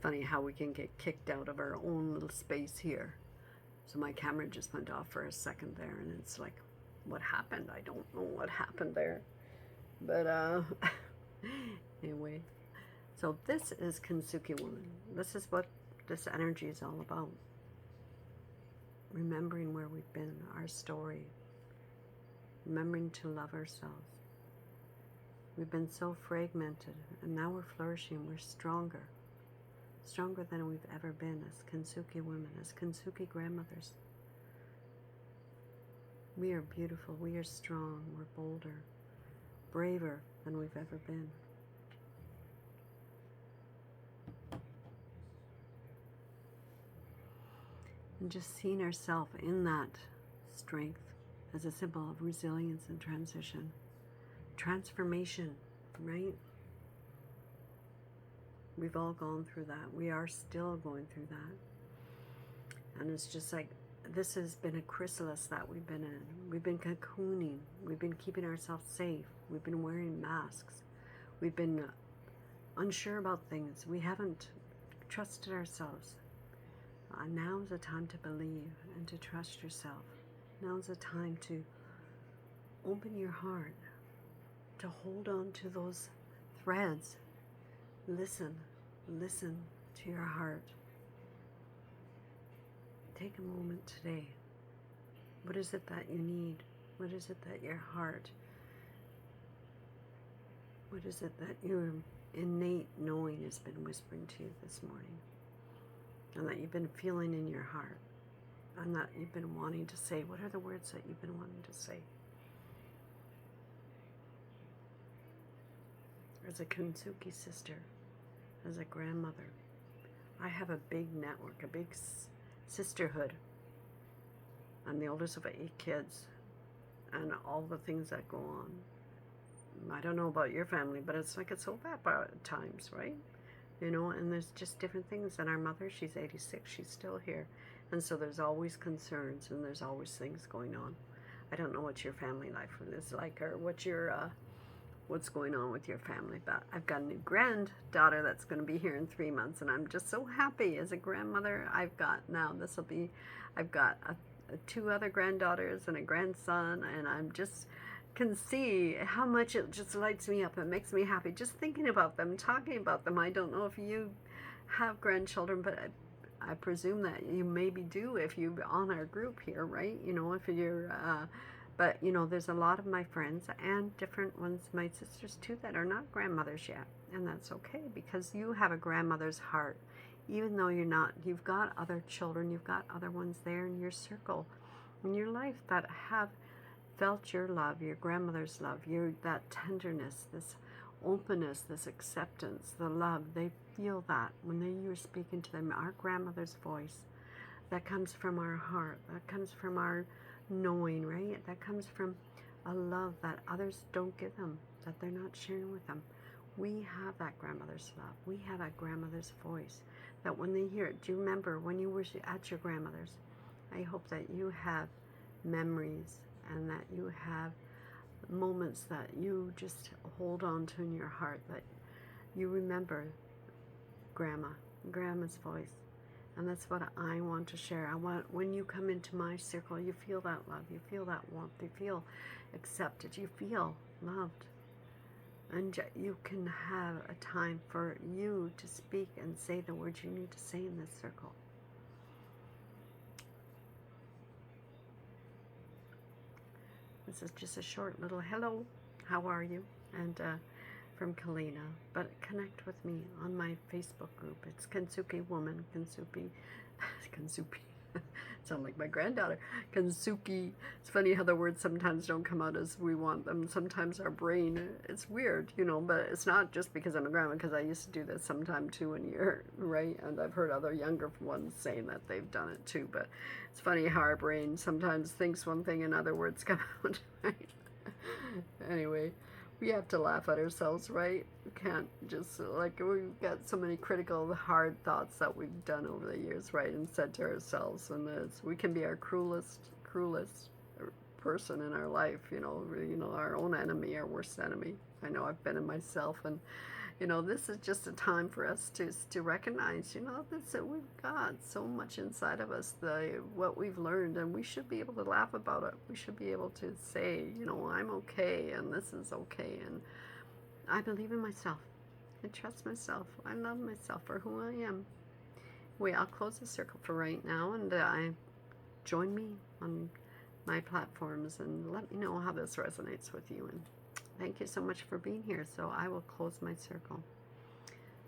funny how we can get kicked out of our own little space here. So my camera just went off for a second there, and it's like, what happened? I don't know what happened there. But anyway, so this is Kintsugi woman. This is what this energy is all about. Remembering where we've been, our story. Remembering to love ourselves. We've been so fragmented, and now we're flourishing. We're stronger. Stronger than we've ever been as Kintsugi women, as Kintsugi grandmothers. We are beautiful. We are strong. We're bolder. Braver than we've ever been. And just seeing ourselves in that strength as a symbol of resilience and transition. Transformation, right? We've all gone through that. We are still going through that. And it's just like, this has been a chrysalis that we've been in. We've been cocooning. We've been keeping ourselves safe. We've been wearing masks. We've been unsure about things. We haven't trusted ourselves. Now is the time to believe and to trust yourself. Now is the time to open your heart, to hold on to those threads. Listen to your heart. Take a moment today. What is it that you need? What is it that your heart, what is it that your innate knowing has been whispering to you this morning? And that you've been feeling in your heart. And that you've been wanting to say. What are the words that you've been wanting to say? As a Kintsugi sister, as a grandmother, I have a big network, a big sisterhood. I'm the oldest of 8 kids, and all the things that go on. I don't know about your family, but it's like it's so bad at times, right? You know, and there's just different things. And our mother, she's 86, she's still here. And so there's always concerns, and there's always things going on. I don't know what your family life is like, or what your what's going on with your family, but I've got a new granddaughter that's going to be here in 3 months, and I'm just so happy as a grandmother. I've got 2 other granddaughters and a grandson, and I'm just can see how much it just lights me up. It makes me happy just thinking about them, talking about them. I don't know if you have grandchildren, but I presume that you maybe do if you're on our group here, right? You know, if you're but, you know, there's a lot of my friends and different ones, my sisters too, that are not grandmothers yet. And that's okay, because you have a grandmother's heart. Even though you're not, you've got other children, you've got other ones there in your circle, in your life, that have felt your love, your grandmother's love, that tenderness, this openness, this acceptance, the love. They feel that when you're speaking to them. Our grandmother's voice, that comes from our heart, that comes from our knowing, right? That comes from a love that others don't give them, that they're not sharing with them. We have that grandmother's love. We have that grandmother's voice, that when they hear it, do you remember when you were at your grandmother's? I hope that you have memories, and that you have moments that you just hold on to in your heart, that you remember grandma's voice. And that's what I want to share. I want, when you come into my circle, you feel that love, you feel that warmth, you feel accepted, you feel loved. And you can have a time for you to speak and say the words you need to say in this circle. This is just a short little hello, how are you? And from Kalina. But connect with me on my Facebook group. It's Kintsugi Woman, Kintsugi, sound like my granddaughter, Kintsugi. It's funny how the words sometimes don't come out as we want them. Sometimes our brain, it's weird, you know, but it's not just because I'm a grandma, because I used to do this sometime too when you're, right? And I've heard other younger ones saying that they've done it too, but it's funny how our brain sometimes thinks one thing and other words come out, right? Anyway, we have to laugh at ourselves, right? We can't just, like, we've got so many critical, hard thoughts that we've done over the years, right, and said to ourselves, and we can be our cruelest person in our life, you know, our own enemy, our worst enemy. I know I've been in myself, and You know, this is just a time for us to recognize, you know, that we've got so much inside of us, what we've learned, and we should be able to laugh about it. We should be able to say, you know, I'm okay, and this is okay, and I believe in myself. I trust myself. I love myself for who I am. Wait, I'll close the circle for right now, and join me on my platforms and let me know how this resonates with you. And thank you so much for being here. So I will close my circle.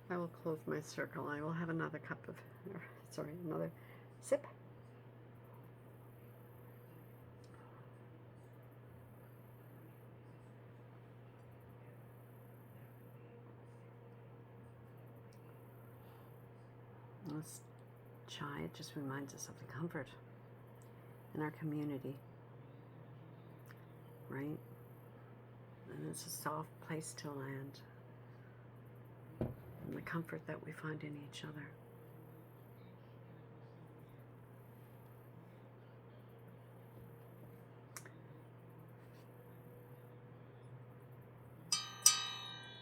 I will close my circle. I will have another cup of, another sip. This chai, it just reminds us of the comfort in our community, right? And it's a soft place to land, and the comfort that we find in each other.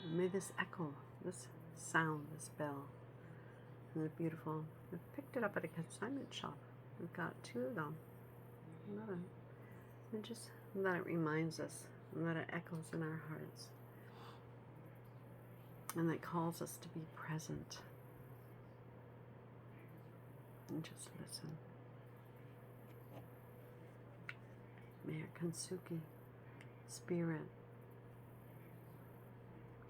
And may this echo, this sound, this bell, and the beautiful, we picked it up at a consignment shop. We've got 2 of them. Another. And just that it reminds us, and that it echoes in our hearts, and that calls us to be present and just listen. May our Kintsugi spirit,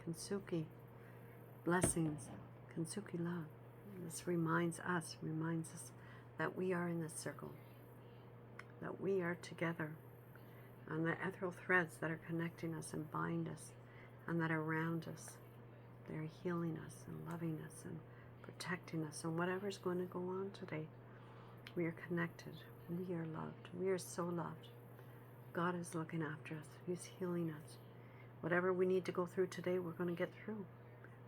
Kintsugi blessings, Kintsugi love. This reminds us that we are in this circle, that we are together, and the ethereal threads that are connecting us and bind us, and that are around us, they're healing us and loving us and protecting us. And whatever's going to go on today, we are connected. We are loved. We are so loved. God is looking after us. He's healing us. Whatever we need to go through today, we're going to get through.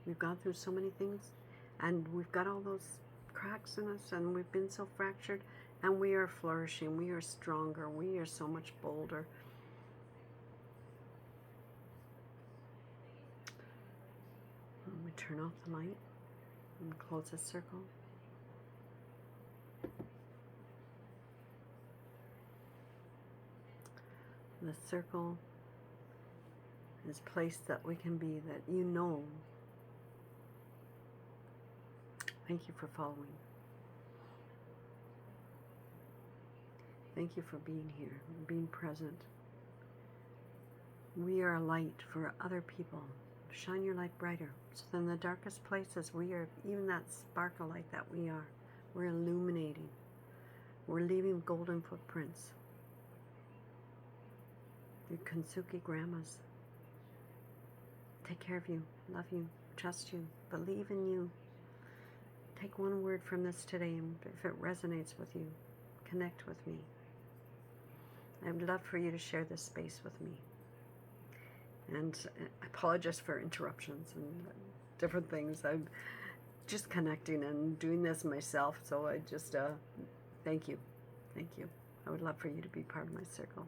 We've gone through so many things, and we've got all those cracks in us, and we've been so fractured, and we are flourishing. We are stronger. We are so much bolder. And we turn off the light and close the circle. The circle is a place that we can be, that you know. Thank you for following. Thank you for being here, being present. We are a light for other people. Shine your light brighter. So in the darkest places, we are even that sparkle light that we are. We're illuminating. We're leaving golden footprints. Your Kintsugi grandmas take care of you, love you, trust you, believe in you. Take one word from this today, and if it resonates with you, connect with me. I would love for you to share this space with me. And I apologize for interruptions and different things. I'm just connecting and doing this myself, so I just thank you. Thank you. I would love for you to be part of my circle.